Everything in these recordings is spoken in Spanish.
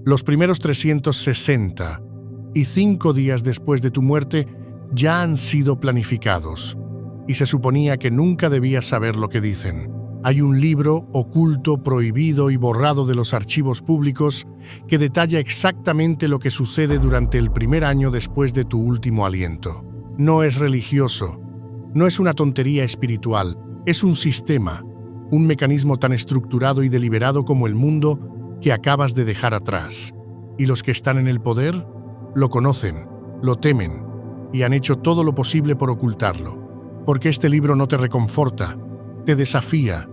Los primeros 365 días después de tu muerte ya han sido planificados, y se suponía que nunca debías saber lo que dicen. Hay un libro oculto, prohibido y borrado de los archivos públicos que detalla exactamente lo que sucede durante el primer año después de tu último aliento. No es religioso, no es una tontería espiritual, es un sistema, un mecanismo tan estructurado y deliberado como el mundo que acabas de dejar atrás. Y los que están en el poder lo conocen, lo temen y han hecho todo lo posible por ocultarlo. Porque este libro no te reconforta, te desafía,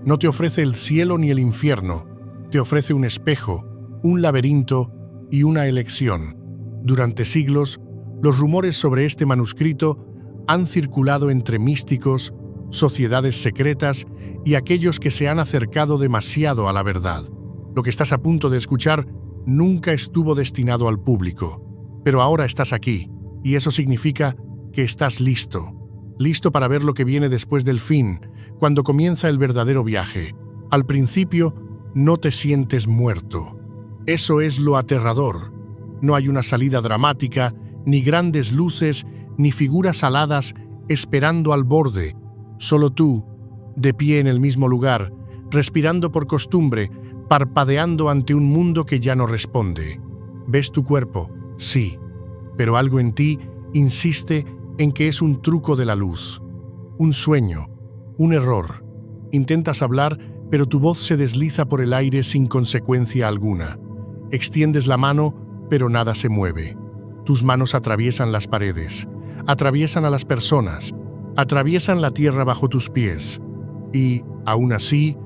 no te ofrece el cielo ni el infierno, te ofrece un espejo, un laberinto y una elección. Durante siglos, los rumores sobre este manuscrito han circulado entre místicos, sociedades secretas y aquellos que se han acercado demasiado a la verdad. Lo que estás a punto de escuchar nunca estuvo destinado al público, pero ahora estás aquí, y eso significa que estás listo. Listo para ver lo que viene después del fin, cuando comienza el verdadero viaje. Al principio, no te sientes muerto. Eso es lo aterrador. No hay una salida dramática, ni grandes luces, ni figuras aladas esperando al borde. Solo tú, de pie en el mismo lugar, respirando por costumbre, parpadeando ante un mundo que ya no responde. ¿Ves tu cuerpo? Sí, pero algo en ti insiste en que es un truco de la luz, un sueño, un error. Intentas hablar, pero tu voz se desliza por el aire sin consecuencia alguna. Extiendes la mano, pero nada se mueve. Tus manos atraviesan las paredes, atraviesan a las personas, atraviesan la tierra bajo tus pies. Y, aún así,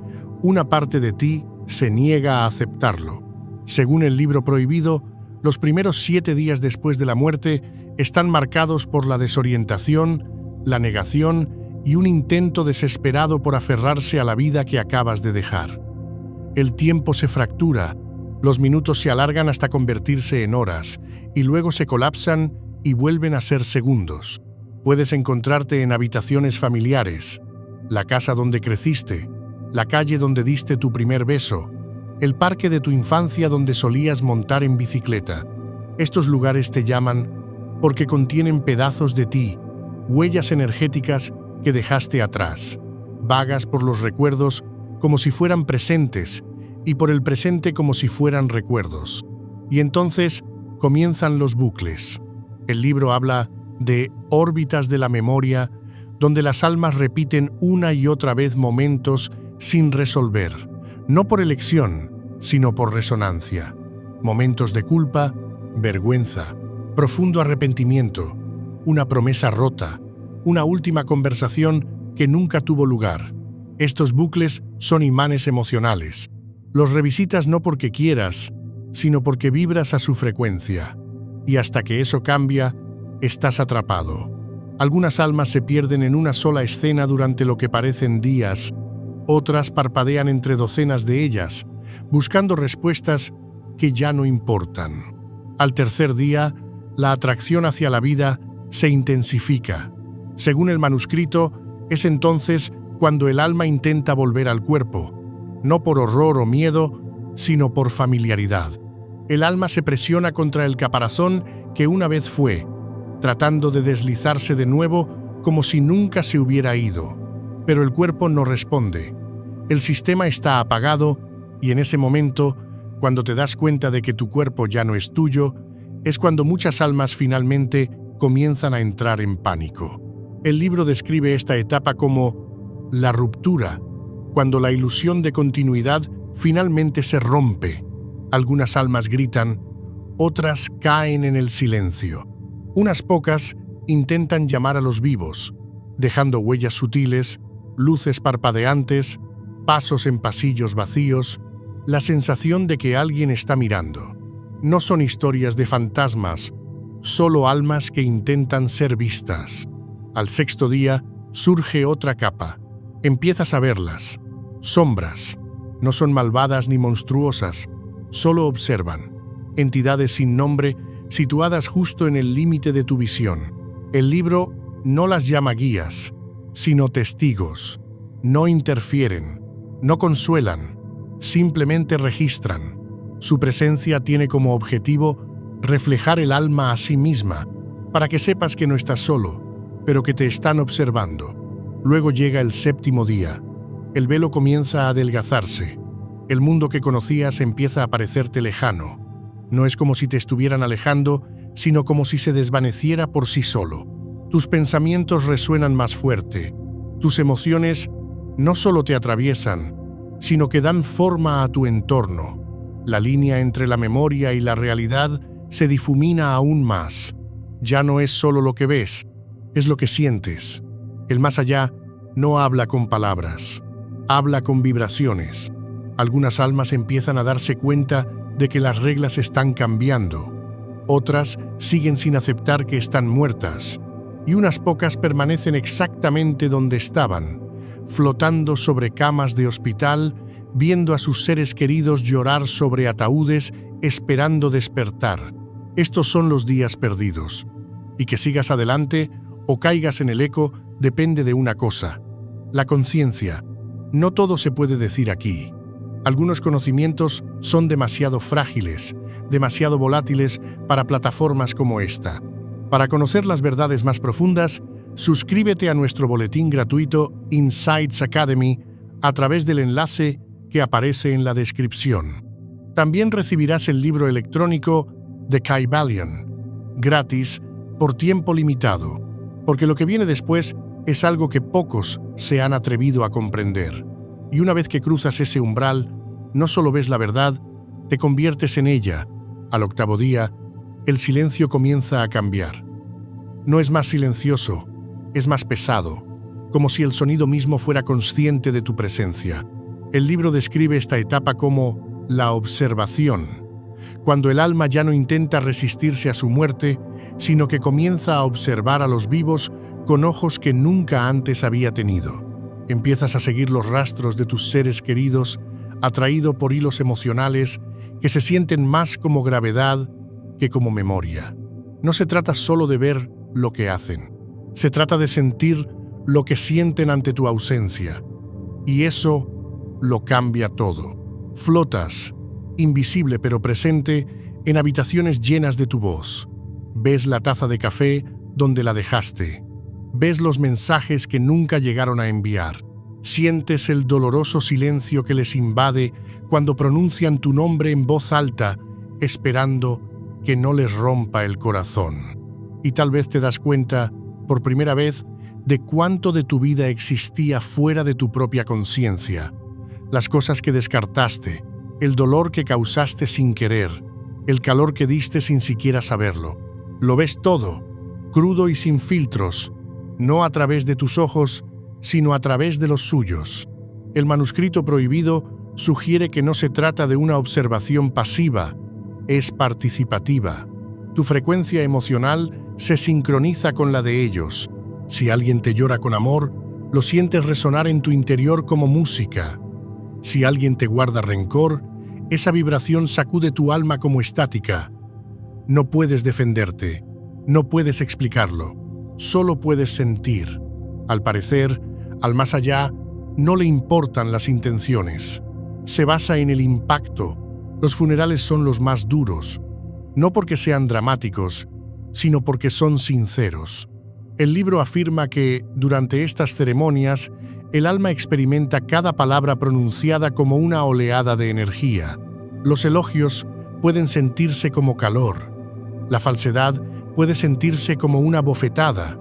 una parte de ti se niega a aceptarlo. Según el libro prohibido, los primeros 7 días después de la muerte están marcados por la desorientación, la negación y un intento desesperado por aferrarse a la vida que acabas de dejar. El tiempo se fractura, los minutos se alargan hasta convertirse en horas, y luego se colapsan y vuelven a ser segundos. Puedes encontrarte en habitaciones familiares, la casa donde creciste, la calle donde diste tu primer beso, el parque de tu infancia donde solías montar en bicicleta. Estos lugares te llaman porque contienen pedazos de ti, huellas energéticas que dejaste atrás. Vagas por los recuerdos como si fueran presentes y por el presente como si fueran recuerdos. Y entonces comienzan los bucles. El libro habla de órbitas de la memoria, donde las almas repiten una y otra vez momentos sin resolver, no por elección, sino por resonancia. Momentos de culpa, vergüenza, profundo arrepentimiento, una promesa rota, una última conversación que nunca tuvo lugar. Estos bucles son imanes emocionales. Los revisitas no porque quieras, sino porque vibras a su frecuencia. Y hasta que eso cambia, estás atrapado. Algunas almas se pierden en una sola escena durante lo que parecen días, otras parpadean entre docenas de ellas, buscando respuestas que ya no importan. Al tercer día, la atracción hacia la vida se intensifica. Según el manuscrito, es entonces cuando el alma intenta volver al cuerpo, no por horror o miedo, sino por familiaridad. El alma se presiona contra el caparazón que una vez fue, tratando de deslizarse de nuevo como si nunca se hubiera ido. Pero el cuerpo no responde. El sistema está apagado y en ese momento, cuando te das cuenta de que tu cuerpo ya no es tuyo, es cuando muchas almas finalmente comienzan a entrar en pánico. El libro describe esta etapa como la ruptura, cuando la ilusión de continuidad finalmente se rompe. Algunas almas gritan, otras caen en el silencio. Unas pocas intentan llamar a los vivos, dejando huellas sutiles, luces parpadeantes, pasos en pasillos vacíos, la sensación de que alguien está mirando. No son historias de fantasmas, solo almas que intentan ser vistas. Al sexto día surge otra capa. Empiezas a verlas. Sombras. No son malvadas ni monstruosas, solo observan. Entidades sin nombre situadas justo en el límite de tu visión. El libro no las llama guías, sino testigos. No interfieren, no consuelan, simplemente registran. Su presencia tiene como objetivo reflejar el alma a sí misma, para que sepas que no estás solo, pero que te están observando. Luego llega el séptimo día. El velo comienza a adelgazarse. El mundo que conocías empieza a parecerte lejano. No es como si te estuvieran alejando, sino como si se desvaneciera por sí solo. Tus pensamientos resuenan más fuerte. Tus emociones no solo te atraviesan, sino que dan forma a tu entorno. La línea entre la memoria y la realidad se difumina aún más. Ya no es solo lo que ves, es lo que sientes. El más allá no habla con palabras, habla con vibraciones. Algunas almas empiezan a darse cuenta de que las reglas están cambiando. Otras siguen sin aceptar que están muertas. Y unas pocas permanecen exactamente donde estaban, flotando sobre camas de hospital, viendo a sus seres queridos llorar sobre ataúdes, esperando despertar. Estos son los días perdidos. Y que sigas adelante o caigas en el eco depende de una cosa: la conciencia. No todo se puede decir aquí. Algunos conocimientos son demasiado frágiles, demasiado volátiles para plataformas como esta. Para conocer las verdades más profundas, suscríbete a nuestro boletín gratuito Insights Academy a través del enlace que aparece en la descripción. También recibirás el libro electrónico The Kybalion, gratis, por tiempo limitado, porque lo que viene después es algo que pocos se han atrevido a comprender. Y una vez que cruzas ese umbral, no solo ves la verdad, te conviertes en ella. Al octavo día, el silencio comienza a cambiar. No es más silencioso, es más pesado, como si el sonido mismo fuera consciente de tu presencia. El libro describe esta etapa como la observación, cuando el alma ya no intenta resistirse a su muerte, sino que comienza a observar a los vivos con ojos que nunca antes había tenido. Empiezas a seguir los rastros de tus seres queridos, atraído por hilos emocionales que se sienten más como gravedad que como memoria. No se trata solo de ver lo que hacen, se trata de sentir lo que sienten ante tu ausencia. Y eso lo cambia todo. Flotas, invisible pero presente, en habitaciones llenas de tu voz. Ves la taza de café donde la dejaste. Ves los mensajes que nunca llegaron a enviar. Sientes el doloroso silencio que les invade cuando pronuncian tu nombre en voz alta, esperando que no les rompa el corazón. Y tal vez te das cuenta, por primera vez, de cuánto de tu vida existía fuera de tu propia conciencia. Las cosas que descartaste, el dolor que causaste sin querer, el calor que diste sin siquiera saberlo. Lo ves todo, crudo y sin filtros, no a través de tus ojos, sino a través de los suyos. El manuscrito prohibido sugiere que no se trata de una observación pasiva, es participativa. Tu frecuencia emocional se sincroniza con la de ellos. Si alguien te llora con amor, lo sientes resonar en tu interior como música. Si alguien te guarda rencor, esa vibración sacude tu alma como estática. No puedes defenderte, no puedes explicarlo, solo puedes sentir. Al parecer, al más allá, no le importan las intenciones. Se basa en el impacto. Los funerales son los más duros, no porque sean dramáticos, sino porque son sinceros. El libro afirma que, durante estas ceremonias, el alma experimenta cada palabra pronunciada como una oleada de energía. Los elogios pueden sentirse como calor. La falsedad puede sentirse como una bofetada.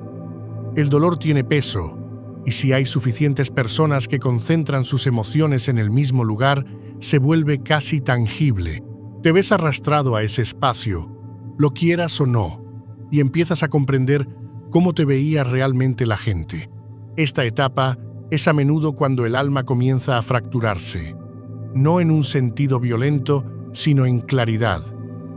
El dolor tiene peso, y si hay suficientes personas que concentran sus emociones en el mismo lugar, se vuelve casi tangible. Te ves arrastrado a ese espacio, lo quieras o no, y empiezas a comprender cómo te veía realmente la gente. Esta etapa es a menudo cuando el alma comienza a fracturarse, no en un sentido violento, sino en claridad.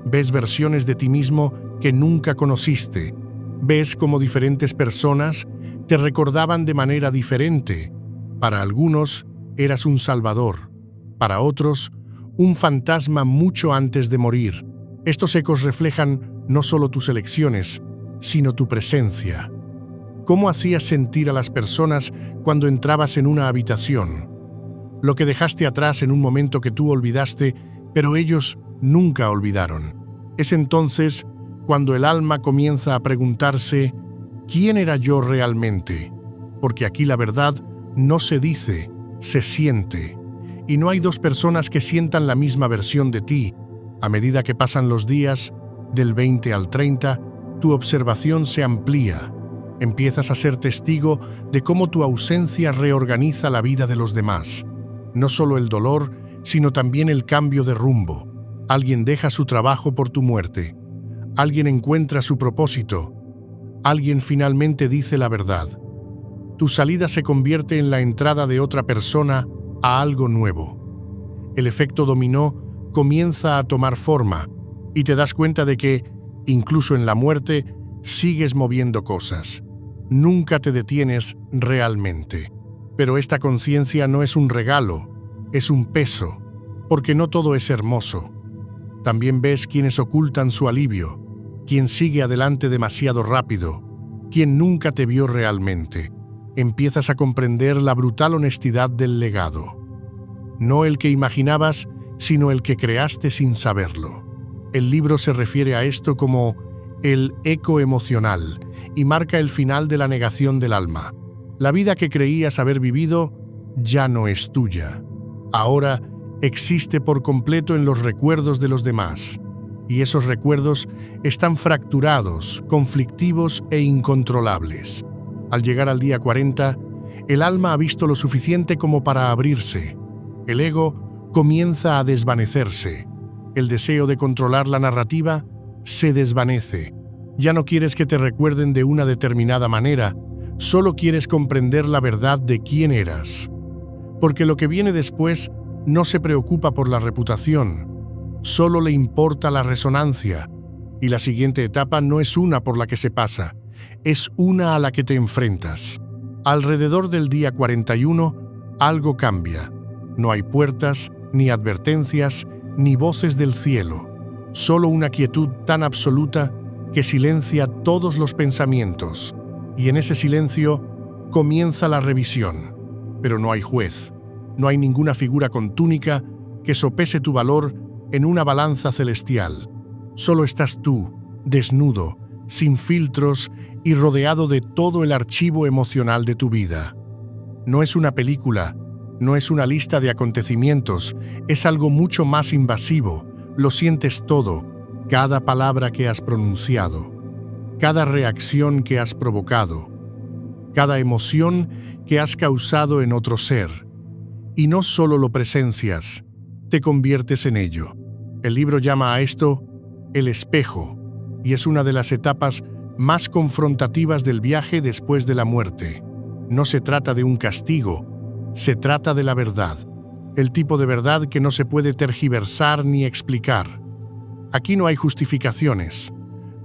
Ves versiones de ti mismo que nunca conociste. Ves cómo diferentes personas te recordaban de manera diferente. Para algunos, eras un salvador. Para otros, un fantasma mucho antes de morir. Estos ecos reflejan no solo tus elecciones, sino tu presencia. ¿Cómo hacías sentir a las personas cuando entrabas en una habitación? Lo que dejaste atrás en un momento que tú olvidaste, pero ellos nunca olvidaron. Es entonces cuando el alma comienza a preguntarse, ¿quién era yo realmente? Porque aquí la verdad no se dice, se siente. Y no hay dos personas que sientan la misma versión de ti. A medida que pasan los días, del 20 al 30, tu observación se amplía. Empiezas a ser testigo de cómo tu ausencia reorganiza la vida de los demás. No solo el dolor, sino también el cambio de rumbo. Alguien deja su trabajo por tu muerte. Alguien encuentra su propósito. Alguien finalmente dice la verdad. Tu salida se convierte en la entrada de otra persona a algo nuevo. El efecto dominó comienza a tomar forma y te das cuenta de que, incluso en la muerte, sigues moviendo cosas. Nunca te detienes realmente. Pero esta conciencia no es un regalo, es un peso, porque no todo es hermoso. También ves quienes ocultan su alivio, quien sigue adelante demasiado rápido, quien nunca te vio realmente. Empiezas a comprender la brutal honestidad del legado. No el que imaginabas, sino el que creaste sin saberlo. El libro se refiere a esto como el eco emocional y marca el final de la negación del alma. La vida que creías haber vivido ya no es tuya. Ahora existe por completo en los recuerdos de los demás. Y esos recuerdos están fracturados, conflictivos e incontrolables. Al llegar al día 40, el alma ha visto lo suficiente como para abrirse. El ego comienza a desvanecerse. El deseo de controlar la narrativa se desvanece. Ya no quieres que te recuerden de una determinada manera, solo quieres comprender la verdad de quién eras. Porque lo que viene después no se preocupa por la reputación, solo le importa la resonancia. Y la siguiente etapa no es una por la que se pasa, es una a la que te enfrentas. Alrededor del día 41, algo cambia. No hay puertas, ni advertencias, ni voces del cielo. Solo una quietud tan absoluta que silencia todos los pensamientos. Y en ese silencio comienza la revisión. Pero no hay juez, no hay ninguna figura con túnica que sopese tu valor en una balanza celestial. Solo estás tú, desnudo, sin filtros y rodeado de todo el archivo emocional de tu vida. No es una película, no es una lista de acontecimientos, es algo mucho más invasivo. Lo sientes todo, cada palabra que has pronunciado, cada reacción que has provocado, cada emoción que has causado en otro ser. Y no solo lo presencias, te conviertes en ello. El libro llama a esto el espejo, y es una de las etapas más confrontativas del viaje después de la muerte. No se trata de un castigo, se trata de la verdad, el tipo de verdad que no se puede tergiversar ni explicar. Aquí no hay justificaciones.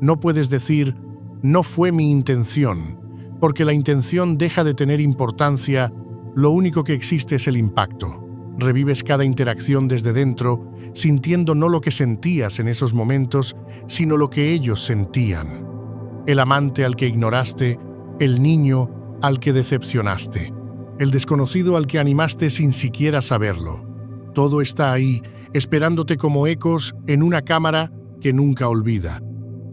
No puedes decir, no fue mi intención, porque la intención deja de tener importancia, lo único que existe es el impacto. Revives cada interacción desde dentro, sintiendo no lo que sentías en esos momentos, sino lo que ellos sentían. El amante al que ignoraste, el niño al que decepcionaste, el desconocido al que animaste sin siquiera saberlo. Todo está ahí, esperándote como ecos en una cámara que nunca olvida.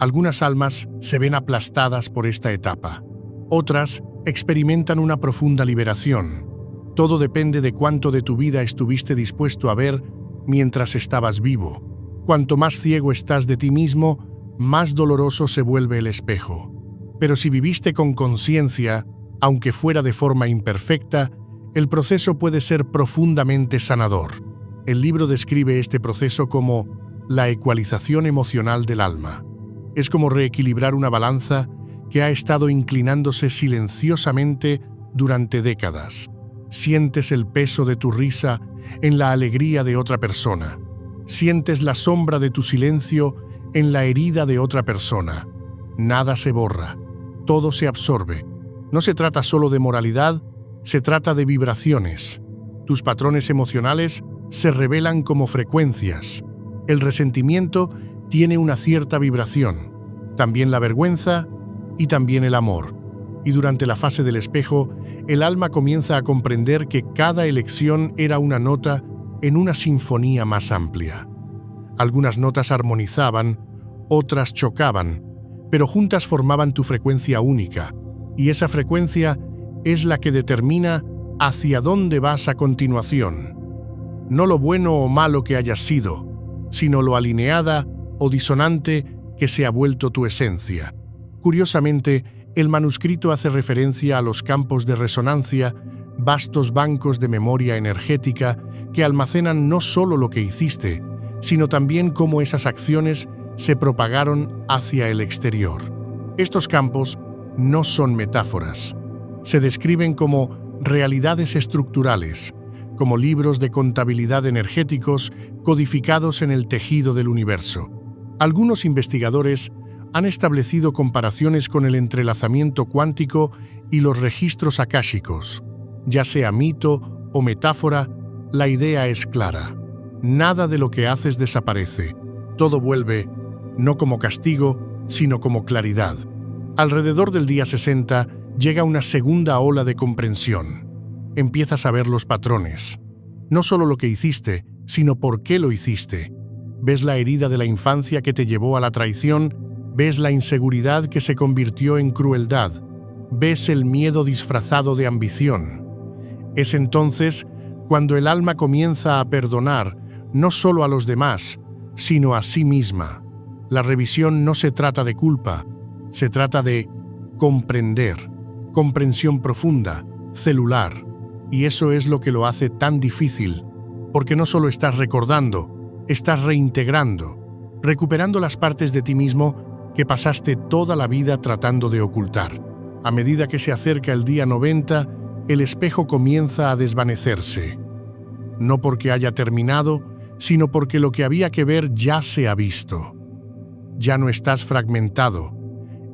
Algunas almas se ven aplastadas por esta etapa. Otras experimentan una profunda liberación. Todo depende de cuánto de tu vida estuviste dispuesto a ver mientras estabas vivo. Cuanto más ciego estás de ti mismo, más doloroso se vuelve el espejo. Pero si viviste con conciencia, aunque fuera de forma imperfecta, el proceso puede ser profundamente sanador. El libro describe este proceso como la ecualización emocional del alma. Es como reequilibrar una balanza que ha estado inclinándose silenciosamente durante décadas. Sientes el peso de tu risa en la alegría de otra persona. Sientes la sombra de tu silencio en la herida de otra persona. Nada se borra, todo se absorbe. No se trata solo de moralidad, se trata de vibraciones. Tus patrones emocionales se revelan como frecuencias. El resentimiento tiene una cierta vibración, también la vergüenza y también el amor. Y durante la fase del espejo, el alma comienza a comprender que cada elección era una nota en una sinfonía más amplia. Algunas notas armonizaban, otras chocaban, pero juntas formaban tu frecuencia única, y esa frecuencia es la que determina hacia dónde vas a continuación. No lo bueno o malo que hayas sido, sino lo alineada o disonante que se ha vuelto tu esencia. Curiosamente, el manuscrito hace referencia a los campos de resonancia, vastos bancos de memoria energética que almacenan no solo lo que hiciste, sino también cómo esas acciones se propagaron hacia el exterior. Estos campos no son metáforas. Se describen como realidades estructurales, como libros de contabilidad energéticos codificados en el tejido del universo. Algunos investigadores han establecido comparaciones con el entrelazamiento cuántico y los registros akáshicos. Ya sea mito o metáfora, la idea es clara. Nada de lo que haces desaparece. Todo vuelve, no como castigo, sino como claridad. Alrededor del día 60 llega una segunda ola de comprensión. Empiezas a ver los patrones. No solo lo que hiciste, sino por qué lo hiciste. Ves la herida de la infancia que te llevó a la traición, ves la inseguridad que se convirtió en crueldad, ves el miedo disfrazado de ambición. Es entonces cuando el alma comienza a perdonar no solo a los demás, sino a sí misma. La revisión no se trata de culpa, se trata de comprender, comprensión profunda, celular. Y eso es lo que lo hace tan difícil, porque no solo estás recordando, estás reintegrando, recuperando las partes de ti mismo que pasaste toda la vida tratando de ocultar. A medida que se acerca el día 90, el espejo comienza a desvanecerse. No porque haya terminado, sino porque lo que había que ver ya se ha visto. Ya no estás fragmentado,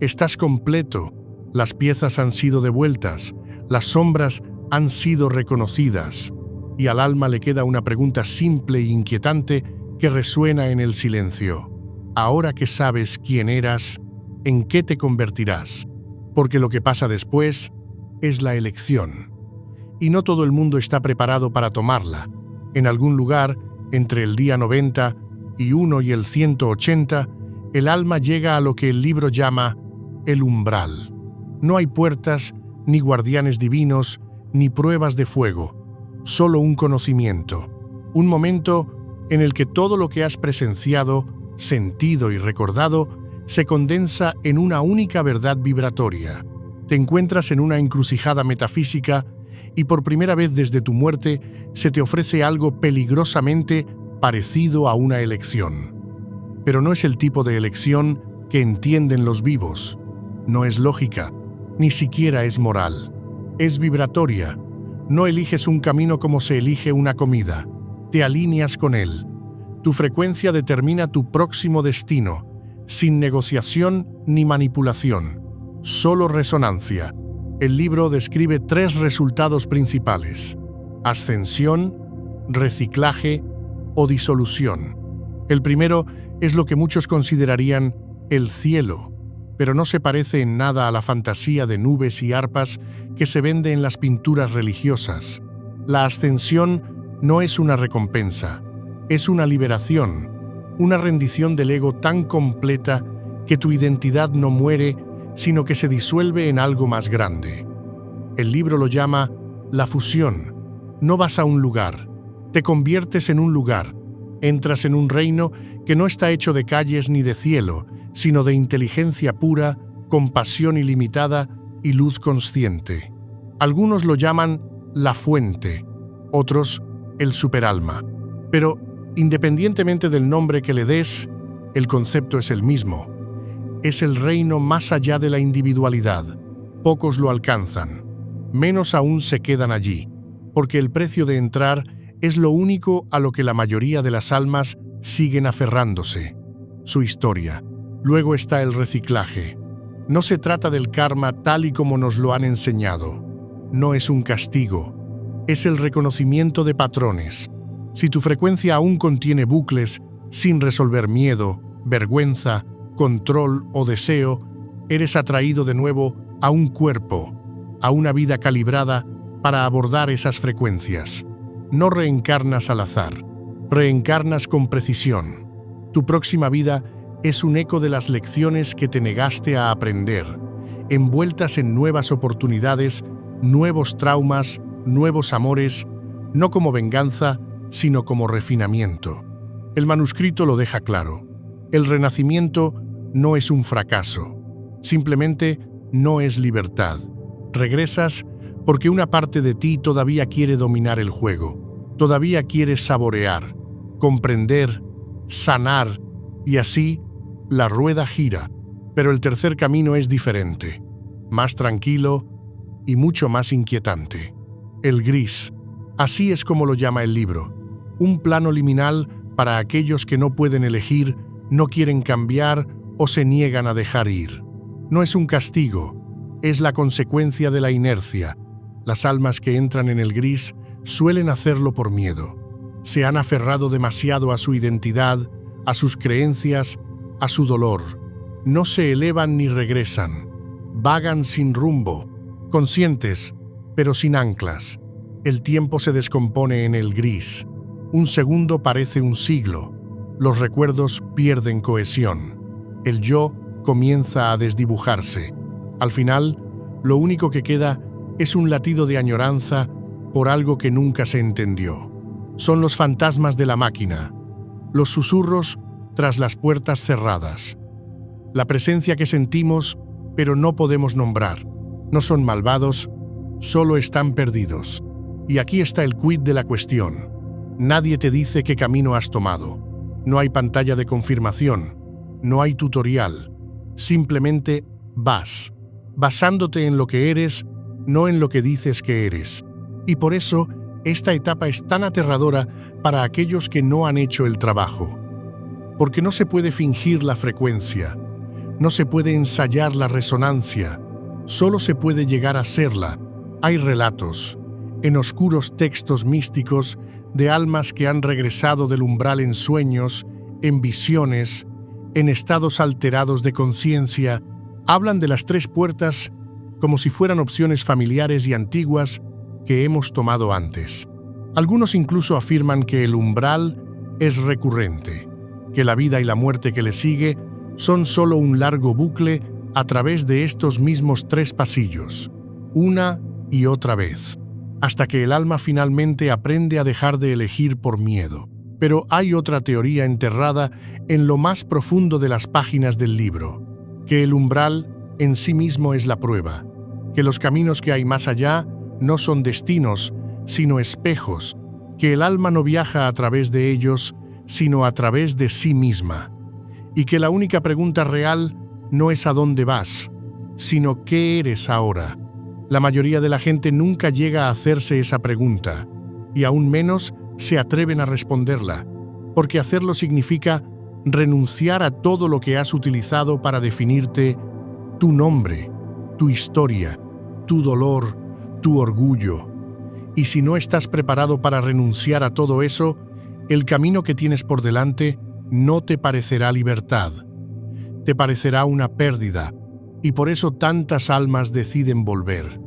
estás completo, las piezas han sido devueltas, las sombras han sido reconocidas, y al alma le queda una pregunta simple e inquietante que resuena en el silencio. Ahora que sabes quién eras, ¿en qué te convertirás? Porque lo que pasa después es la elección. Y no todo el mundo está preparado para tomarla. En algún lugar, entre el día 90 y el 180, el alma llega a lo que el libro llama el umbral. No hay puertas, ni guardianes divinos, ni pruebas de fuego, solo un conocimiento, un momento en el que todo lo que has presenciado, sentido y recordado se condensa en una única verdad vibratoria. Te encuentras en una encrucijada metafísica y por primera vez desde tu muerte se te ofrece algo peligrosamente parecido a una elección. Pero no es el tipo de elección que entienden los vivos. No es lógica, ni siquiera es moral. Es vibratoria. No eliges un camino como se elige una comida. Te alineas con él. Tu frecuencia determina tu próximo destino, sin negociación ni manipulación. Solo resonancia. El libro describe 3 resultados principales: ascensión, reciclaje o disolución. El primero es lo que muchos considerarían el cielo, pero no se parece en nada a la fantasía de nubes y arpas que se vende en las pinturas religiosas. La ascensión no es una recompensa, es una liberación, una rendición del ego tan completa que tu identidad no muere, sino que se disuelve en algo más grande. El libro lo llama la fusión. No vas a un lugar, te conviertes en un lugar, entras en un reino que no está hecho de calles ni de cielo, sino de inteligencia pura, compasión ilimitada y luz consciente. Algunos lo llaman la fuente, otros el superalma. Pero, independientemente del nombre que le des, el concepto es el mismo. Es el reino más allá de la individualidad. Pocos lo alcanzan. Menos aún se quedan allí, porque el precio de entrar es lo único a lo que la mayoría de las almas siguen aferrándose: su historia. Luego está el reciclaje. No se trata del karma tal y como nos lo han enseñado. No es un castigo. Es el reconocimiento de patrones. Si tu frecuencia aún contiene bucles sin resolver miedo, vergüenza, control o deseo, eres atraído de nuevo a un cuerpo, a una vida calibrada para abordar esas frecuencias. No reencarnas al azar, reencarnas con precisión. Tu próxima vida es un eco de las lecciones que te negaste a aprender, envueltas en nuevas oportunidades, nuevos traumas, nuevos amores, no como venganza, sino como refinamiento. El manuscrito lo deja claro. El renacimiento no es un fracaso, simplemente no es libertad. Regresas porque una parte de ti todavía quiere dominar el juego, todavía quiere saborear, comprender, sanar, y así la rueda gira. Pero el tercer camino es diferente, más tranquilo y mucho más inquietante. El gris, así es como lo llama el libro, un plano liminal para aquellos que no pueden elegir, no quieren cambiar o se niegan a dejar ir. No es un castigo, es la consecuencia de la inercia. Las almas que entran en el gris suelen hacerlo por miedo. Se han aferrado demasiado a su identidad, a sus creencias, a su dolor. No se elevan ni regresan. Vagan sin rumbo, conscientes, pero sin anclas. El tiempo se descompone en el gris. Un segundo parece un siglo. Los recuerdos pierden cohesión. El yo comienza a desdibujarse. Al final, lo único que queda es un latido de añoranza por algo que nunca se entendió. Son los fantasmas de la máquina, los susurros tras las puertas cerradas. La presencia que sentimos, pero no podemos nombrar. No son malvados, solo están perdidos. Y aquí está el quid de la cuestión. Nadie te dice qué camino has tomado. No hay pantalla de confirmación, no hay tutorial. Simplemente vas, basándote en lo que eres, no en lo que dices que eres. Y por eso, esta etapa es tan aterradora para aquellos que no han hecho el trabajo. Porque no se puede fingir la frecuencia, no se puede ensayar la resonancia, solo se puede llegar a serla. Hay relatos, en oscuros textos místicos, de almas que han regresado del umbral en sueños, en visiones, en estados alterados de conciencia. Hablan de las 3 puertas como si fueran opciones familiares y antiguas que hemos tomado antes. Algunos incluso afirman que el umbral es recurrente, que la vida y la muerte que le sigue son solo un largo bucle a través de estos mismos 3 pasillos, una y otra vez, hasta que el alma finalmente aprende a dejar de elegir por miedo. Pero hay otra teoría enterrada en lo más profundo de las páginas del libro, que el umbral en sí mismo es la prueba, que los caminos que hay más allá no son destinos, sino espejos, que el alma no viaja a través de ellos, sino a través de sí misma, y que la única pregunta real no es a dónde vas, sino qué eres ahora. La mayoría de la gente nunca llega a hacerse esa pregunta, y aún menos se atreven a responderla, porque hacerlo significa renunciar a todo lo que has utilizado para definirte, tu nombre, tu historia, tu dolor, tu orgullo. Y si no estás preparado para renunciar a todo eso, el camino que tienes por delante no te parecerá libertad, te parecerá una pérdida, y por eso tantas almas deciden volver,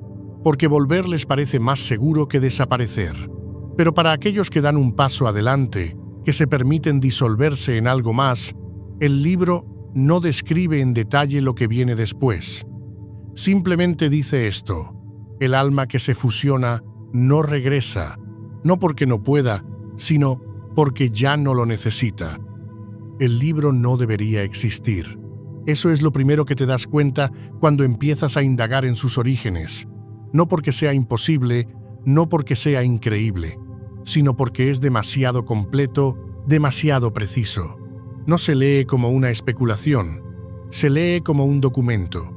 porque volver les parece más seguro que desaparecer. Pero para aquellos que dan un paso adelante, que se permiten disolverse en algo más, el libro no describe en detalle lo que viene después. Simplemente dice esto: el alma que se fusiona no regresa, no porque no pueda, sino porque ya no lo necesita. El libro no debería existir. Eso es lo primero que te das cuenta cuando empiezas a indagar en sus orígenes. No porque sea imposible, no porque sea increíble, sino porque es demasiado completo, demasiado preciso. No se lee como una especulación, se lee como un documento,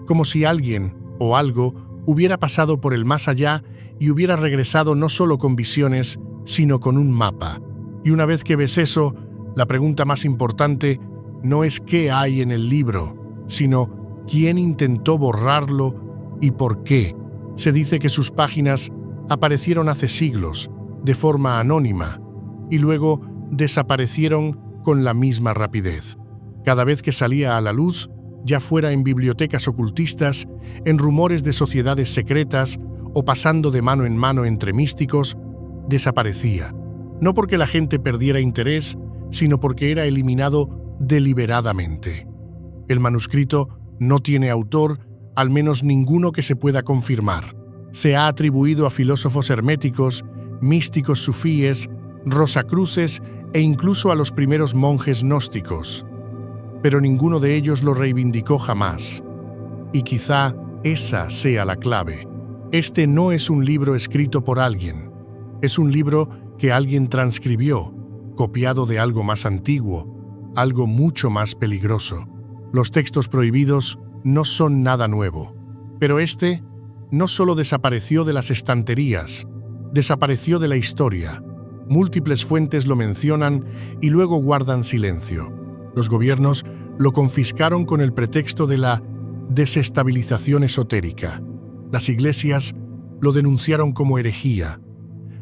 como si alguien o algo hubiera pasado por el más allá y hubiera regresado no solo con visiones, sino con un mapa. Y una vez que ves eso, la pregunta más importante no es qué hay en el libro, sino quién intentó borrarlo y por qué. Se dice que sus páginas aparecieron hace siglos, de forma anónima, y luego desaparecieron con la misma rapidez. Cada vez que salía a la luz, ya fuera en bibliotecas ocultistas, en rumores de sociedades secretas o pasando de mano en mano entre místicos, desaparecía. No porque la gente perdiera interés, sino porque era eliminado deliberadamente. El manuscrito no tiene autor, al menos ninguno que se pueda confirmar. Se ha atribuido a filósofos herméticos, místicos sufíes, rosacruces e incluso a los primeros monjes gnósticos. Pero ninguno de ellos lo reivindicó jamás. Y quizá esa sea la clave. Este no es un libro escrito por alguien. Es un libro que alguien transcribió, copiado de algo más antiguo, algo mucho más peligroso. Los textos prohibidos no son nada nuevo. Pero este no solo desapareció de las estanterías, desapareció de la historia. Múltiples fuentes lo mencionan y luego guardan silencio. Los gobiernos lo confiscaron con el pretexto de la desestabilización esotérica. Las iglesias lo denunciaron como herejía.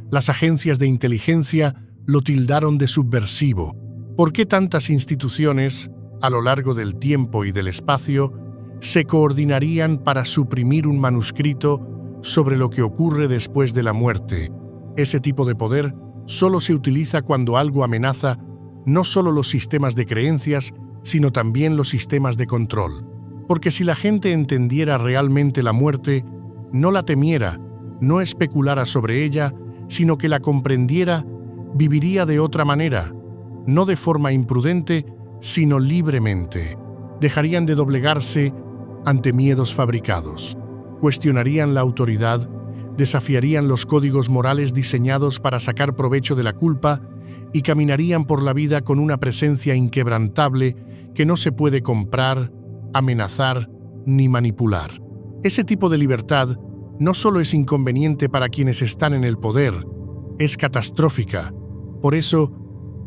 Las agencias de inteligencia lo tildaron de subversivo. ¿Por qué tantas instituciones, a lo largo del tiempo y del espacio, se coordinarían para suprimir un manuscrito sobre lo que ocurre después de la muerte? Ese tipo de poder solo se utiliza cuando algo amenaza no solo los sistemas de creencias, sino también los sistemas de control. Porque si la gente entendiera realmente la muerte, no la temiera, no especulara sobre ella, sino que la comprendiera, viviría de otra manera, no de forma imprudente, sino libremente. Dejarían de doblegarse ante miedos fabricados. Cuestionarían la autoridad, desafiarían los códigos morales diseñados para sacar provecho de la culpa y caminarían por la vida con una presencia inquebrantable que no se puede comprar, amenazar ni manipular. Ese tipo de libertad no solo es inconveniente para quienes están en el poder, es catastrófica. Por eso,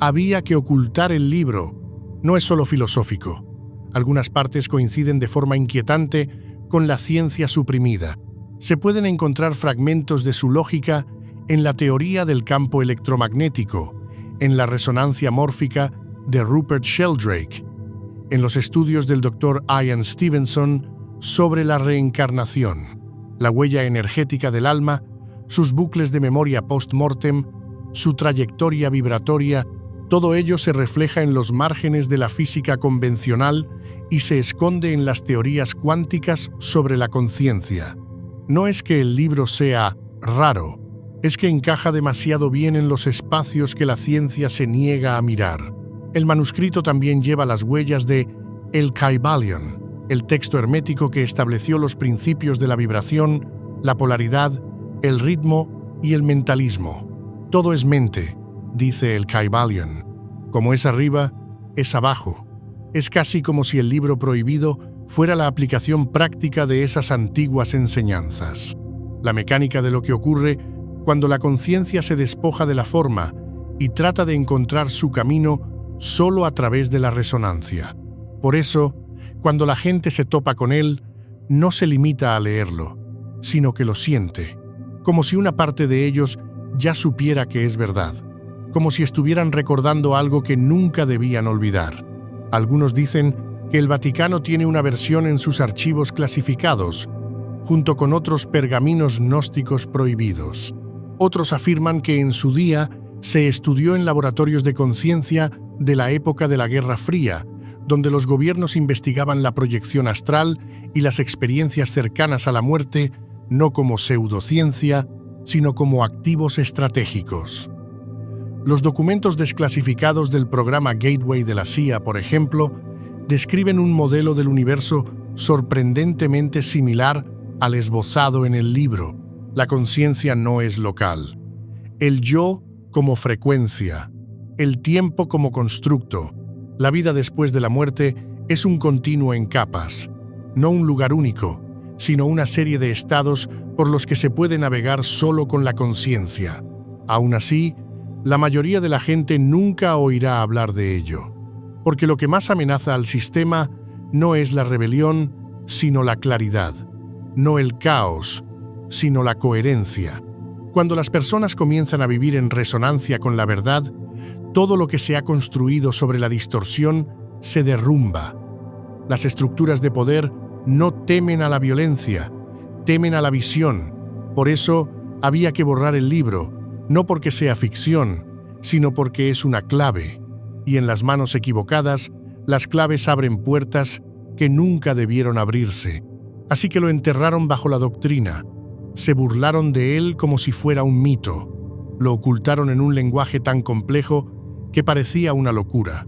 había que ocultar el libro. No es solo filosófico. Algunas partes coinciden de forma inquietante con la ciencia suprimida. Se pueden encontrar fragmentos de su lógica en la teoría del campo electromagnético, en la resonancia mórfica de Rupert Sheldrake, en los estudios del Dr. Ian Stevenson sobre la reencarnación, la huella energética del alma, sus bucles de memoria post-mortem, su trayectoria vibratoria. Todo ello se refleja en los márgenes de la física convencional y se esconde en las teorías cuánticas sobre la conciencia. No es que el libro sea raro, es que encaja demasiado bien en los espacios que la ciencia se niega a mirar. El manuscrito también lleva las huellas de el Kybalion, el texto hermético que estableció los principios de la vibración, la polaridad, el ritmo y el mentalismo. Todo es mente, dice el Kybalion. Como es arriba, es abajo. Es casi como si el libro prohibido fuera la aplicación práctica de esas antiguas enseñanzas. La mecánica de lo que ocurre cuando la conciencia se despoja de la forma y trata de encontrar su camino solo a través de la resonancia. Por eso, cuando la gente se topa con él, no se limita a leerlo, sino que lo siente, como si una parte de ellos ya supiera que es verdad, como si estuvieran recordando algo que nunca debían olvidar. Algunos dicen que el Vaticano tiene una versión en sus archivos clasificados, junto con otros pergaminos gnósticos prohibidos. Otros afirman que en su día se estudió en laboratorios de conciencia de la época de la Guerra Fría, donde los gobiernos investigaban la proyección astral y las experiencias cercanas a la muerte, no como pseudociencia, sino como activos estratégicos. Los documentos desclasificados del programa Gateway de la CIA, por ejemplo, describen un modelo del universo sorprendentemente similar al esbozado en el libro. La conciencia no es local. El yo como frecuencia, el tiempo como constructo. La vida después de la muerte es un continuo en capas, no un lugar único, sino una serie de estados por los que se puede navegar solo con la conciencia. Aún así, la mayoría de la gente nunca oirá hablar de ello, porque lo que más amenaza al sistema no es la rebelión, sino la claridad, no el caos, sino la coherencia. Cuando las personas comienzan a vivir en resonancia con la verdad, todo lo que se ha construido sobre la distorsión se derrumba. Las estructuras de poder no temen a la violencia, temen a la visión. Por eso había que borrar el libro, no porque sea ficción, sino porque es una clave. y en las manos equivocadas, las claves abren puertas que nunca debieron abrirse. Así que lo enterraron bajo la doctrina. Se burlaron de él como si fuera un mito. Lo ocultaron en un lenguaje tan complejo que parecía una locura.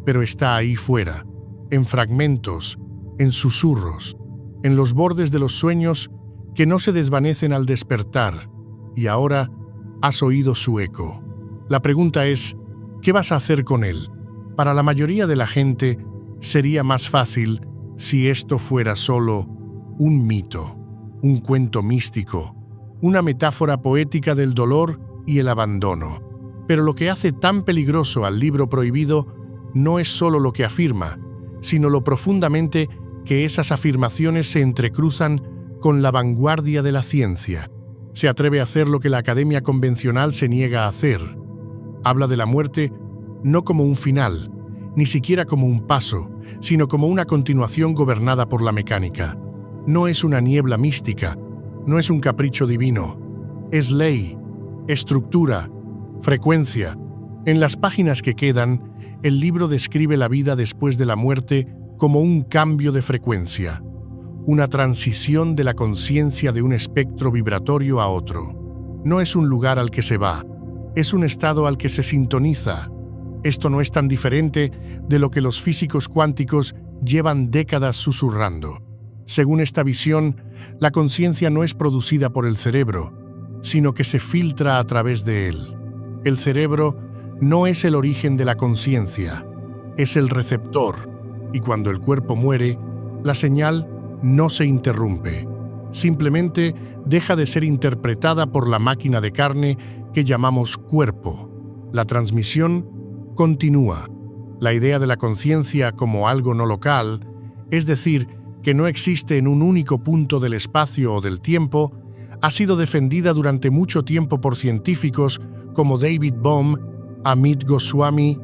Pero está ahí fuera, en fragmentos, en susurros, en los bordes de los sueños que no se desvanecen al despertar. Y ahora has oído su eco. La pregunta es, ¿qué vas a hacer con él? Para la mayoría de la gente, sería más fácil si esto fuera solo un mito, un cuento místico, una metáfora poética del dolor y el abandono. Pero lo que hace tan peligroso al libro prohibido no es solo lo que afirma, sino lo profundamente que esas afirmaciones se entrecruzan con la vanguardia de la ciencia. Se atreve a hacer lo que la academia convencional se niega a hacer. Habla de la muerte no como un final, ni siquiera como un paso, sino como una continuación gobernada por la mecánica. No es una niebla mística, no es un capricho divino. Es ley, estructura, frecuencia. En las páginas que quedan, el libro describe la vida después de la muerte como un cambio de frecuencia, una transición de la conciencia de un espectro vibratorio a otro. No es un lugar al que se va, es un estado al que se sintoniza. Esto no es tan diferente de lo que los físicos cuánticos llevan décadas susurrando. Según esta visión, la conciencia no es producida por el cerebro, sino que se filtra a través de él. El cerebro no es el origen de la conciencia, es el receptor, y cuando el cuerpo muere, la señal no se interrumpe. Simplemente deja de ser interpretada por la máquina de carne que llamamos cuerpo. La transmisión continúa. La idea de la conciencia como algo no local, es decir, que no existe en un único punto del espacio o del tiempo, ha sido defendida durante mucho tiempo por científicos como David Bohm, Amit Goswami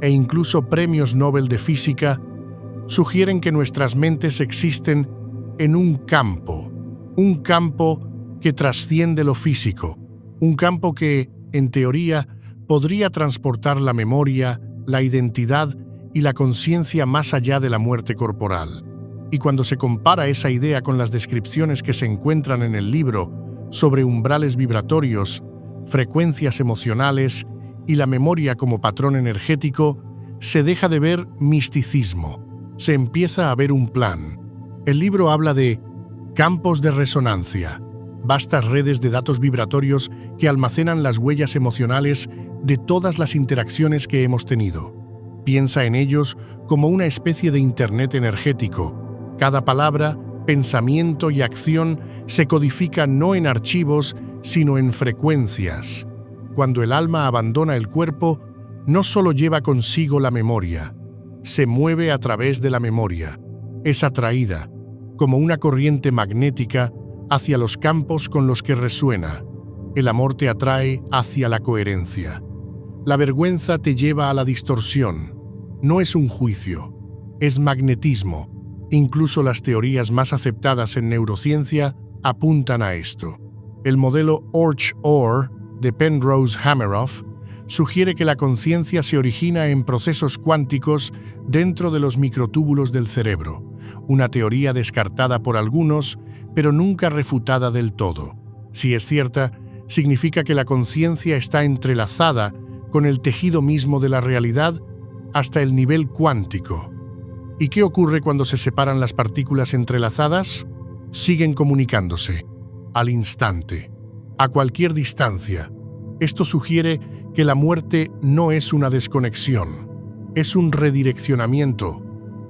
e incluso premios Nobel de Física. Sugieren que nuestras mentes existen en un campo que trasciende lo físico, un campo que, en teoría, podría transportar la memoria, la identidad y la conciencia más allá de la muerte corporal. Y cuando se compara esa idea con las descripciones que se encuentran en el libro sobre umbrales vibratorios, frecuencias emocionales y la memoria como patrón energético, se deja de ver misticismo. Se empieza a ver un plan. El libro habla de campos de resonancia, vastas redes de datos vibratorios que almacenan las huellas emocionales de todas las interacciones que hemos tenido. Piensa en ellos como una especie de Internet energético. Cada palabra, pensamiento y acción se codifica no en archivos, sino en frecuencias. Cuando el alma abandona el cuerpo, no solo lleva consigo la memoria, se mueve a través de la memoria. Es atraída, como una corriente magnética, hacia los campos con los que resuena. El amor te atrae hacia la coherencia. La vergüenza te lleva a la distorsión. No es un juicio, es magnetismo. Incluso las teorías más aceptadas en neurociencia apuntan a esto. El modelo Orch-OR de Penrose Hameroff sugiere que la conciencia se origina en procesos cuánticos dentro de los microtúbulos del cerebro, una teoría descartada por algunos, pero nunca refutada del todo. Si es cierta, significa que la conciencia está entrelazada con el tejido mismo de la realidad hasta el nivel cuántico. ¿Y qué ocurre cuando se separan las partículas entrelazadas? Siguen comunicándose, al instante, a cualquier distancia. Esto sugiere que la muerte no es una desconexión, es un redireccionamiento,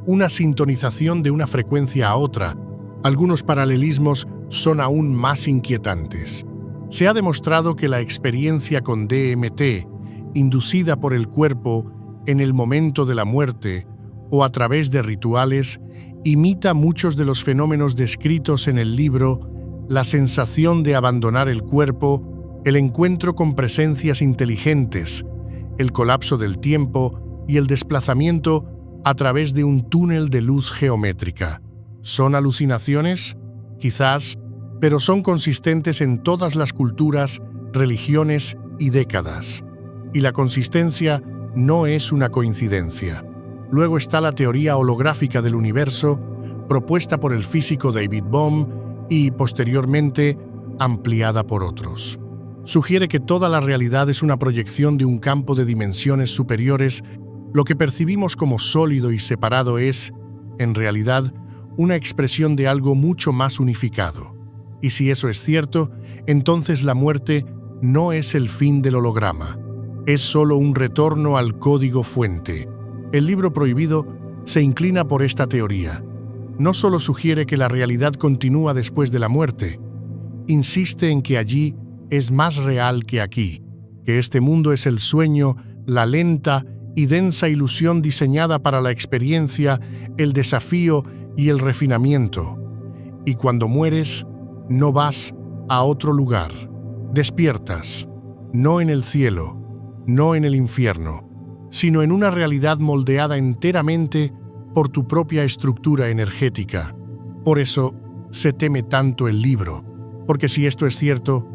una sintonización de una frecuencia a otra. Algunos paralelismos son aún más inquietantes. Se ha demostrado que la experiencia con DMT, inducida por el cuerpo en el momento de la muerte o a través de rituales, imita muchos de los fenómenos descritos en el libro, la sensación de abandonar el cuerpo, el encuentro con presencias inteligentes, el colapso del tiempo y el desplazamiento a través de un túnel de luz geométrica. ¿Son alucinaciones? Quizás, pero son consistentes en todas las culturas, religiones y décadas. Y la consistencia no es una coincidencia. Luego está la teoría holográfica del universo, propuesta por el físico David Bohm y, posteriormente, ampliada por otros. Sugiere que toda la realidad es una proyección de un campo de dimensiones superiores. Lo que percibimos como sólido y separado es, en realidad, una expresión de algo mucho más unificado. Y si eso es cierto, entonces la muerte no es el fin del holograma. Es solo un retorno al código fuente. El libro prohibido se inclina por esta teoría. No solo sugiere que la realidad continúa después de la muerte, insiste en que allí es más real que aquí, que este mundo es el sueño, la lenta y densa ilusión diseñada para la experiencia, el desafío y el refinamiento. Y cuando mueres, no vas a otro lugar. Despiertas, no en el cielo, no en el infierno, sino en una realidad moldeada enteramente por tu propia estructura energética. Por eso se teme tanto el libro, porque si esto es cierto,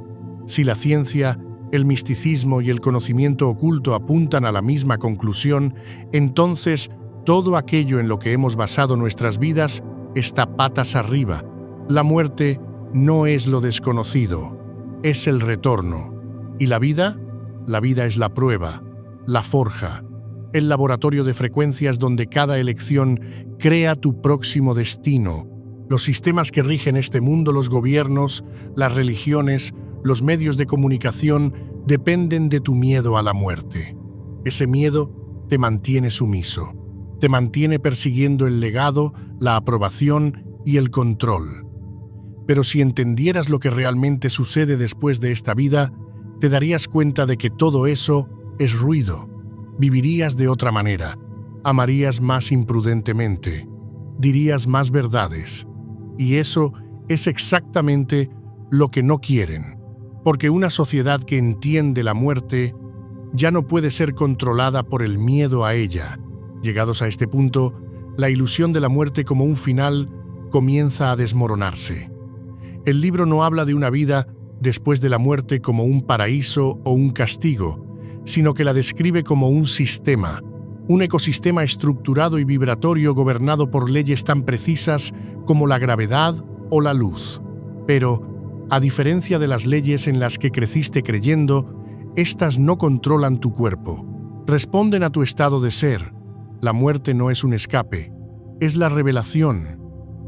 si la ciencia, el misticismo y el conocimiento oculto apuntan a la misma conclusión, entonces todo aquello en lo que hemos basado nuestras vidas está patas arriba. La muerte no es lo desconocido, es el retorno. ¿Y la vida? La vida es la prueba, la forja, el laboratorio de frecuencias donde cada elección crea tu próximo destino. Los sistemas que rigen este mundo, los gobiernos, las religiones, los medios de comunicación, dependen de tu miedo a la muerte. Ese miedo te mantiene sumiso, te mantiene persiguiendo el legado, la aprobación y el control. Pero si entendieras lo que realmente sucede después de esta vida, te darías cuenta de que todo eso es ruido. Vivirías de otra manera, amarías más imprudentemente, dirías más verdades. Y eso es exactamente lo que no quieren, porque una sociedad que entiende la muerte ya no puede ser controlada por el miedo a ella. Llegados a este punto, la ilusión de la muerte como un final comienza a desmoronarse. El libro no habla de una vida después de la muerte como un paraíso o un castigo, sino que la describe como un sistema, un ecosistema estructurado y vibratorio gobernado por leyes tan precisas como la gravedad o la luz. Pero, a diferencia de las leyes en las que creciste creyendo, estas no controlan tu cuerpo, responden a tu estado de ser. La muerte no es un escape, es la revelación,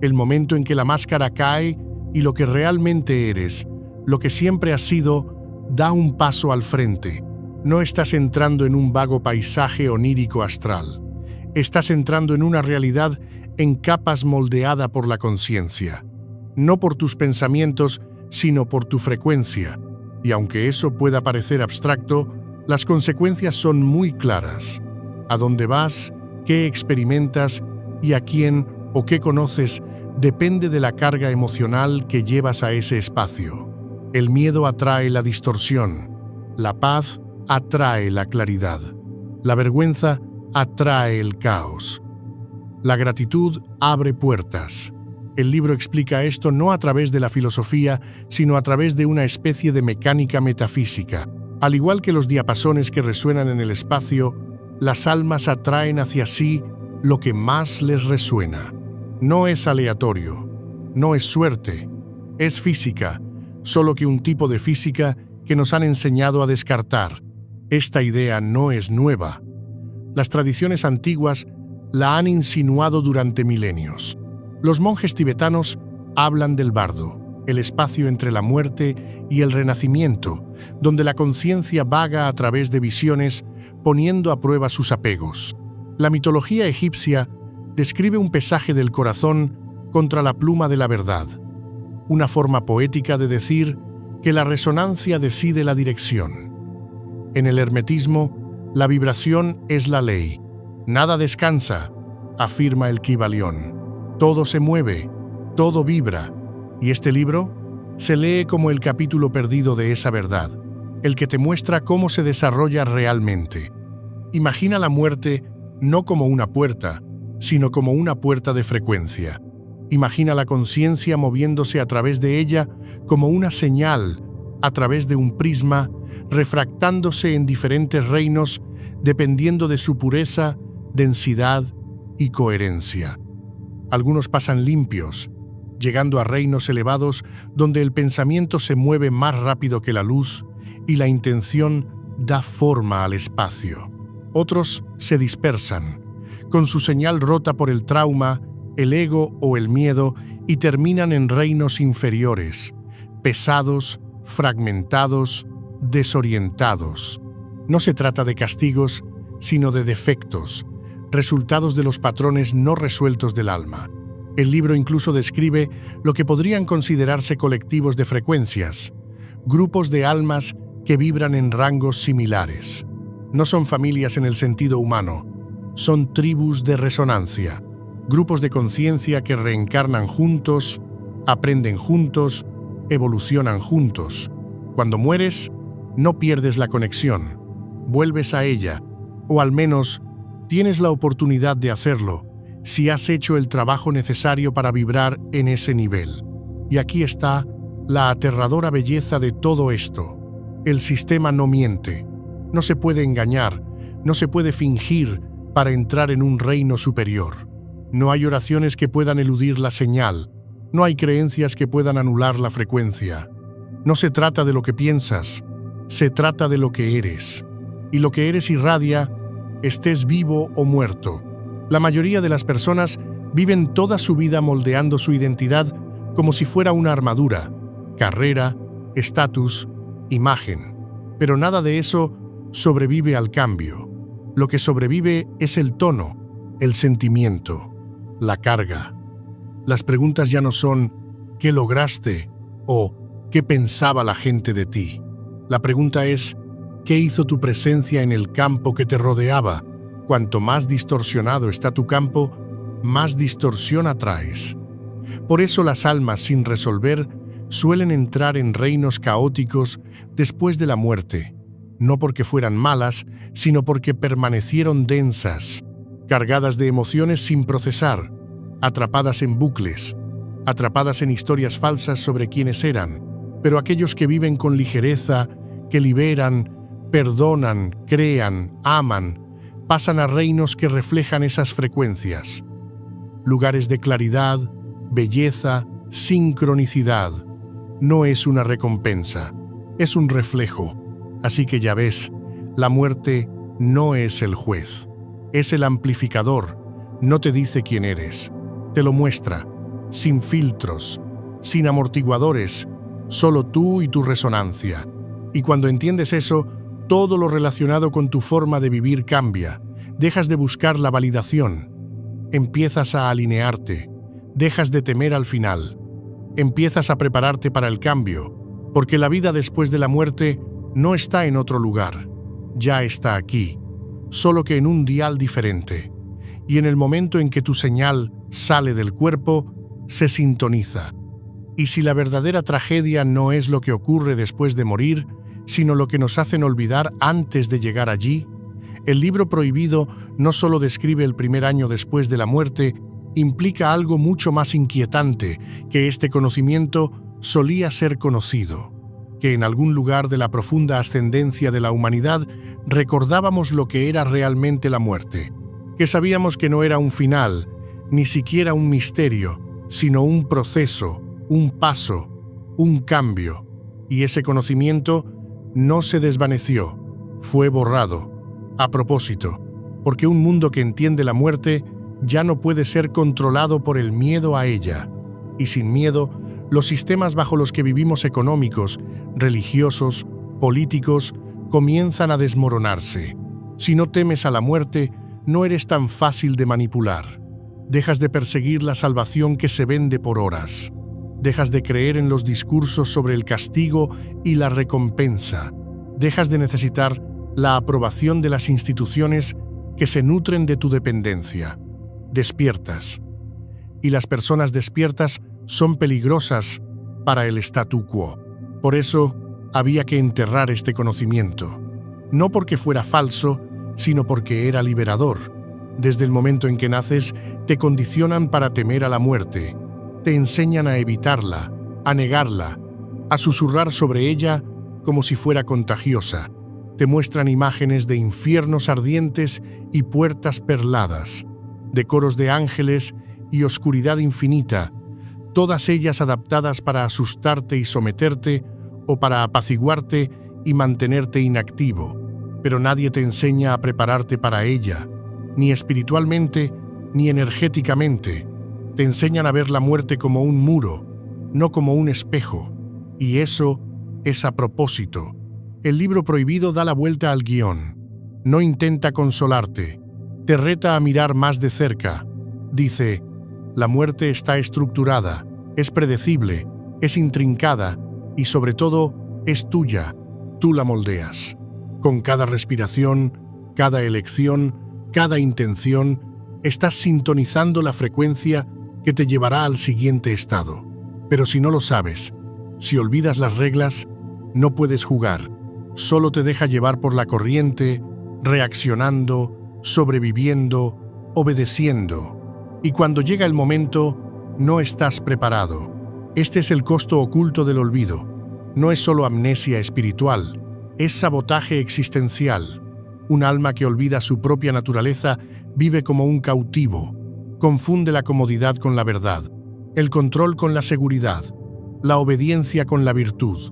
el momento en que la máscara cae y lo que realmente eres, lo que siempre has sido, da un paso al frente. No estás entrando en un vago paisaje onírico astral. Estás entrando en una realidad en capas moldeada por la conciencia. No por tus pensamientos, sino por tu frecuencia. Y aunque eso pueda parecer abstracto, las consecuencias son muy claras. A dónde vas, qué experimentas y a quién o qué conoces depende de la carga emocional que llevas a ese espacio. El miedo atrae la distorsión. La paz atrae la claridad. La vergüenza atrae el caos. La gratitud abre puertas. El libro explica esto no a través de la filosofía, sino a través de una especie de mecánica metafísica. Al igual que los diapasones que resuenan en el espacio, las almas atraen hacia sí lo que más les resuena. No es aleatorio, no es suerte, es física, solo que un tipo de física que nos han enseñado a descartar. Esta idea no es nueva. Las tradiciones antiguas la han insinuado durante milenios. Los monjes tibetanos hablan del bardo, el espacio entre la muerte y el renacimiento, donde la conciencia vaga a través de visiones, poniendo a prueba sus apegos. La mitología egipcia describe un pesaje del corazón contra la pluma de la verdad, una forma poética de decir que la resonancia decide la dirección. En el hermetismo, la vibración es la ley. Nada descansa, afirma el Kybalión. Todo se mueve, todo vibra, y este libro se lee como el capítulo perdido de esa verdad, el que te muestra cómo se desarrolla realmente. Imagina la muerte no como una puerta, sino como una puerta de frecuencia. Imagina la conciencia moviéndose a través de ella como una señal, a través de un prisma, refractándose en diferentes reinos dependiendo de su pureza, densidad y coherencia. Algunos pasan limpios, llegando a reinos elevados donde el pensamiento se mueve más rápido que la luz y la intención da forma al espacio. Otros se dispersan, con su señal rota por el trauma, el ego o el miedo, y terminan en reinos inferiores, pesados, fragmentados, desorientados. No se trata de castigos, sino de defectos, resultados de los patrones no resueltos del alma. El libro incluso describe lo que podrían considerarse colectivos de frecuencias, grupos de almas que vibran en rangos similares. No son familias en el sentido humano, son tribus de resonancia, grupos de conciencia que reencarnan juntos, aprenden juntos, evolucionan juntos. Cuando mueres, no pierdes la conexión, vuelves a ella, o al menos tienes la oportunidad de hacerlo si has hecho el trabajo necesario para vibrar en ese nivel. Y aquí está la aterradora belleza de todo esto. El sistema no miente, no se puede engañar, no se puede fingir para entrar en un reino superior. No hay oraciones que puedan eludir la señal, no hay creencias que puedan anular la frecuencia. No se trata de lo que piensas, se trata de lo que eres. Y lo que eres irradia, estés vivo o muerto. La mayoría de las personas viven toda su vida moldeando su identidad como si fuera una armadura, carrera, estatus, imagen. Pero nada de eso sobrevive al cambio. Lo que sobrevive es el tono, el sentimiento, la carga. Las preguntas ya no son ¿qué lograste? O ¿qué pensaba la gente de ti? La pregunta es ¿qué hizo tu presencia en el campo que te rodeaba? Cuanto más distorsionado está tu campo, más distorsión atraes. Por eso las almas sin resolver suelen entrar en reinos caóticos después de la muerte, no porque fueran malas, sino porque permanecieron densas, cargadas de emociones sin procesar, atrapadas en bucles, atrapadas en historias falsas sobre quiénes eran. Pero aquellos que viven con ligereza, que liberan, perdonan, crean, aman, pasan a reinos que reflejan esas frecuencias. Lugares de claridad, belleza, sincronicidad. No es una recompensa, es un reflejo. Así que ya ves, la muerte no es el juez, es el amplificador. No te dice quién eres, te lo muestra, sin filtros, sin amortiguadores, solo tú y tu resonancia. Y cuando entiendes eso, todo lo relacionado con tu forma de vivir cambia. Dejas de buscar la validación. Empiezas a alinearte. Dejas de temer al final. Empiezas a prepararte para el cambio, porque la vida después de la muerte no está en otro lugar. Ya está aquí, solo que en un dial diferente. Y en el momento en que tu señal sale del cuerpo, se sintoniza. Y si la verdadera tragedia no es lo que ocurre después de morir, sino lo que nos hacen olvidar antes de llegar allí, el libro prohibido no solo describe el primer año después de la muerte, implica algo mucho más inquietante, que este conocimiento solía ser conocido, que en algún lugar de la profunda ascendencia de la humanidad recordábamos lo que era realmente la muerte, que sabíamos que no era un final, ni siquiera un misterio, sino un proceso, un paso, un cambio, y ese conocimiento no se desvaneció, fue borrado, a propósito, porque un mundo que entiende la muerte ya no puede ser controlado por el miedo a ella, y sin miedo, los sistemas bajo los que vivimos económicos, religiosos, políticos, comienzan a desmoronarse. Si no temes a la muerte, no eres tan fácil de manipular. Dejas de perseguir la salvación que se vende por horas. Dejas de creer en los discursos sobre el castigo y la recompensa. Dejas de necesitar la aprobación de las instituciones que se nutren de tu dependencia. Despiertas. Y las personas despiertas son peligrosas para el statu quo. Por eso, había que enterrar este conocimiento. No porque fuera falso, sino porque era liberador. Desde el momento en que naces, te condicionan para temer a la muerte. Te enseñan a evitarla, a negarla, a susurrar sobre ella como si fuera contagiosa. Te muestran imágenes de infiernos ardientes y puertas perladas, de coros de ángeles y oscuridad infinita, todas ellas adaptadas para asustarte y someterte o para apaciguarte y mantenerte inactivo. Pero nadie te enseña a prepararte para ella, ni espiritualmente ni energéticamente. Te enseñan a ver la muerte como un muro, no como un espejo. Y eso es a propósito. El libro prohibido da la vuelta al guión. No intenta consolarte. Te reta a mirar más de cerca. Dice, la muerte está estructurada, es predecible, es intrincada y sobre todo es tuya. Tú la moldeas. Con cada respiración, cada elección, cada intención, estás sintonizando la frecuencia que te llevará al siguiente estado. Pero si no lo sabes, si olvidas las reglas, no puedes jugar. Solo te deja llevar por la corriente, reaccionando, sobreviviendo, obedeciendo. Y cuando llega el momento, no estás preparado. Este es el costo oculto del olvido. No es solo amnesia espiritual, es sabotaje existencial. Un alma que olvida su propia naturaleza vive como un cautivo. Confunde la comodidad con la verdad, el control con la seguridad, la obediencia con la virtud.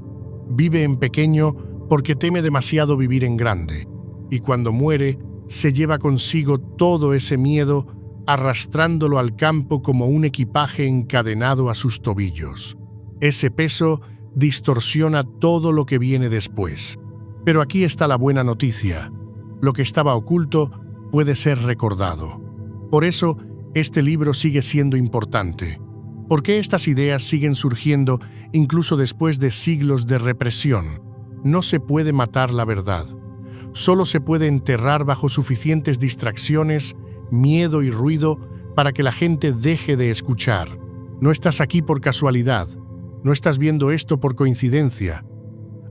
Vive en pequeño porque teme demasiado vivir en grande. Y cuando muere, se lleva consigo todo ese miedo, arrastrándolo al campo como un equipaje encadenado a sus tobillos. Ese peso distorsiona todo lo que viene después. Pero aquí está la buena noticia. Lo que estaba oculto puede ser recordado. Por eso, este libro sigue siendo importante. ¿Por qué estas ideas siguen surgiendo incluso después de siglos de represión? No se puede matar la verdad. Solo se puede enterrar bajo suficientes distracciones, miedo y ruido para que la gente deje de escuchar. No estás aquí por casualidad. No estás viendo esto por coincidencia.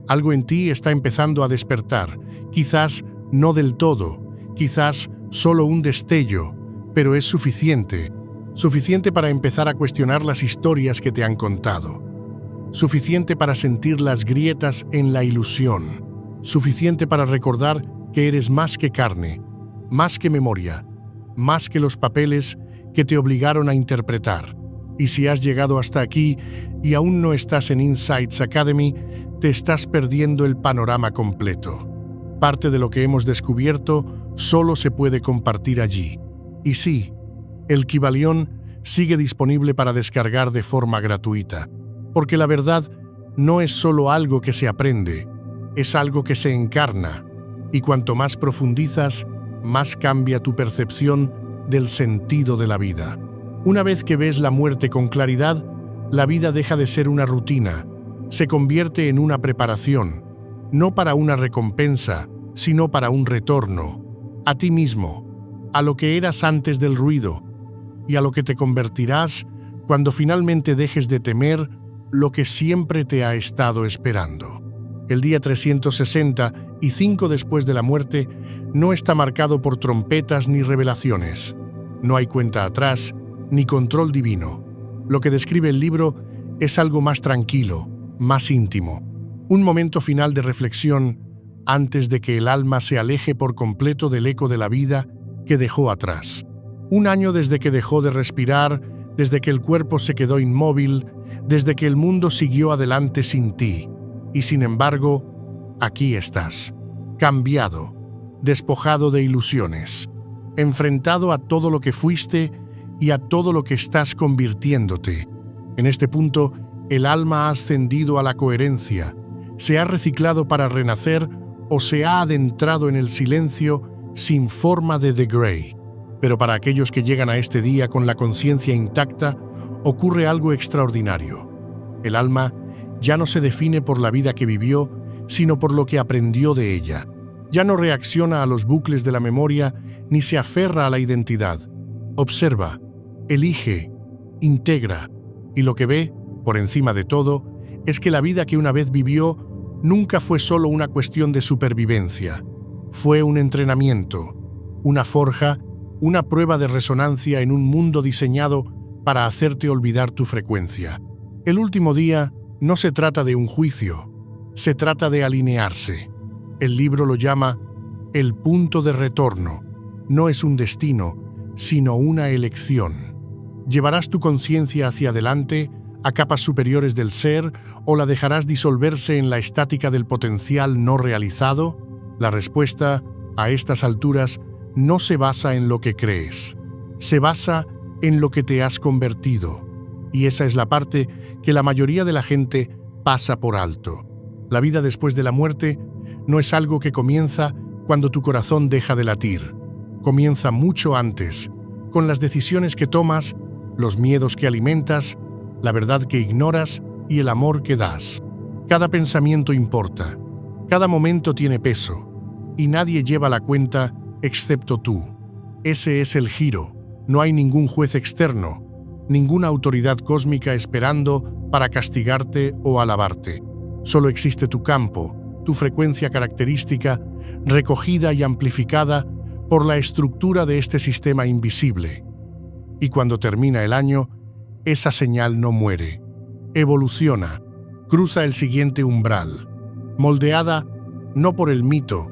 Algo en ti está empezando a despertar. Quizás no del todo, quizás solo un destello, pero es suficiente. Suficiente para empezar a cuestionar las historias que te han contado. Suficiente para sentir las grietas en la ilusión. Suficiente para recordar que eres más que carne, más que memoria, más que los papeles que te obligaron a interpretar. Y si has llegado hasta aquí y aún no estás en Insights Academy, te estás perdiendo el panorama completo. Parte de lo que hemos descubierto solo se puede compartir allí. Y sí, el Kybalión sigue disponible para descargar de forma gratuita, porque la verdad no es solo algo que se aprende, es algo que se encarna, y cuanto más profundizas, más cambia tu percepción del sentido de la vida. Una vez que ves la muerte con claridad, la vida deja de ser una rutina, se convierte en una preparación, no para una recompensa, sino para un retorno, a ti mismo, a lo que eras antes del ruido, y a lo que te convertirás cuando finalmente dejes de temer lo que siempre te ha estado esperando. El día 365 después de la muerte no está marcado por trompetas ni revelaciones. No hay cuenta atrás ni control divino. Lo que describe el libro es algo más tranquilo, más íntimo. Un momento final de reflexión antes de que el alma se aleje por completo del eco de la vida que dejó atrás. Un año desde que dejó de respirar, desde que el cuerpo se quedó inmóvil, desde que el mundo siguió adelante sin ti. Y sin embargo, aquí estás, cambiado, despojado de ilusiones, enfrentado a todo lo que fuiste y a todo lo que estás convirtiéndote. En este punto, el alma ha ascendido a la coherencia, se ha reciclado para renacer o se ha adentrado en el silencio sin forma de The Grey. Pero para aquellos que llegan a este día con la conciencia intacta, ocurre algo extraordinario. El alma ya no se define por la vida que vivió, sino por lo que aprendió de ella. Ya no reacciona a los bucles de la memoria ni se aferra a la identidad. Observa, elige, integra, y lo que ve, por encima de todo, es que la vida que una vez vivió nunca fue solo una cuestión de supervivencia. Fue un entrenamiento, una forja, una prueba de resonancia en un mundo diseñado para hacerte olvidar tu frecuencia. El último día no se trata de un juicio, Se trata de alinearse. El libro lo llama el punto de retorno. No es un destino, sino una elección. ¿Llevarás tu conciencia hacia adelante, a capas superiores del ser, o la dejarás disolverse en la estática del potencial no realizado? La respuesta, a estas alturas, no se basa en lo que crees. Se basa en lo que te has convertido. Y esa es la parte que la mayoría de la gente pasa por alto. La vida después de la muerte no es algo que comienza cuando tu corazón deja de latir. Comienza mucho antes, con las decisiones que tomas, los miedos que alimentas, la verdad que ignoras y el amor que das. Cada pensamiento importa, cada momento tiene peso, y nadie lleva la cuenta excepto tú. Ese es el giro. No hay ningún juez externo, ninguna autoridad cósmica esperando para castigarte o alabarte. Solo existe tu campo, tu frecuencia característica, recogida y amplificada por la estructura de este sistema invisible. Y cuando termina el año, esa señal no muere. Evoluciona, cruza el siguiente umbral, moldeada no por el mito,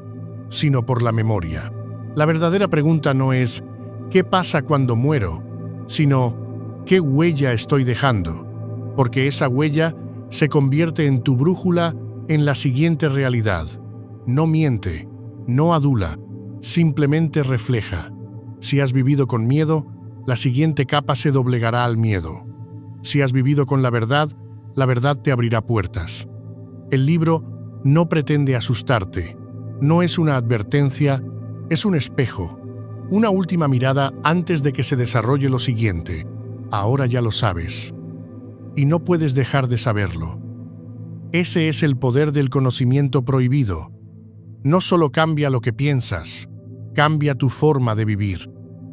sino por la memoria. La verdadera pregunta no es ¿qué pasa cuando muero?, sino ¿qué huella estoy dejando? Porque esa huella se convierte en tu brújula en la siguiente realidad. No miente, no adula, simplemente refleja. Si has vivido con miedo, la siguiente capa se doblegará al miedo. Si has vivido con la verdad te abrirá puertas. El libro no pretende asustarte, no es una advertencia, es un espejo, una última mirada antes de que se desarrolle lo siguiente. Ahora ya lo sabes, y no puedes dejar de saberlo. Ese es el poder del conocimiento prohibido. No solo cambia lo que piensas, cambia tu forma de vivir,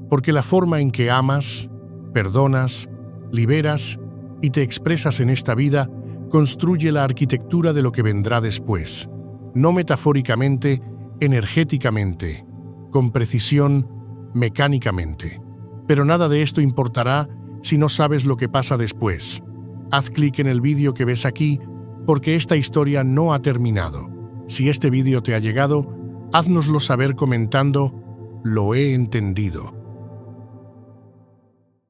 porque la forma en que amas, perdonas, liberas y te expresas en esta vida construye la arquitectura de lo que vendrá después. No metafóricamente, energéticamente, con precisión, mecánicamente. Pero nada de esto importará si no sabes lo que pasa después. Haz clic en el vídeo que ves aquí porque esta historia no ha terminado. Si este vídeo te ha llegado, háznoslo saber comentando «Lo he entendido».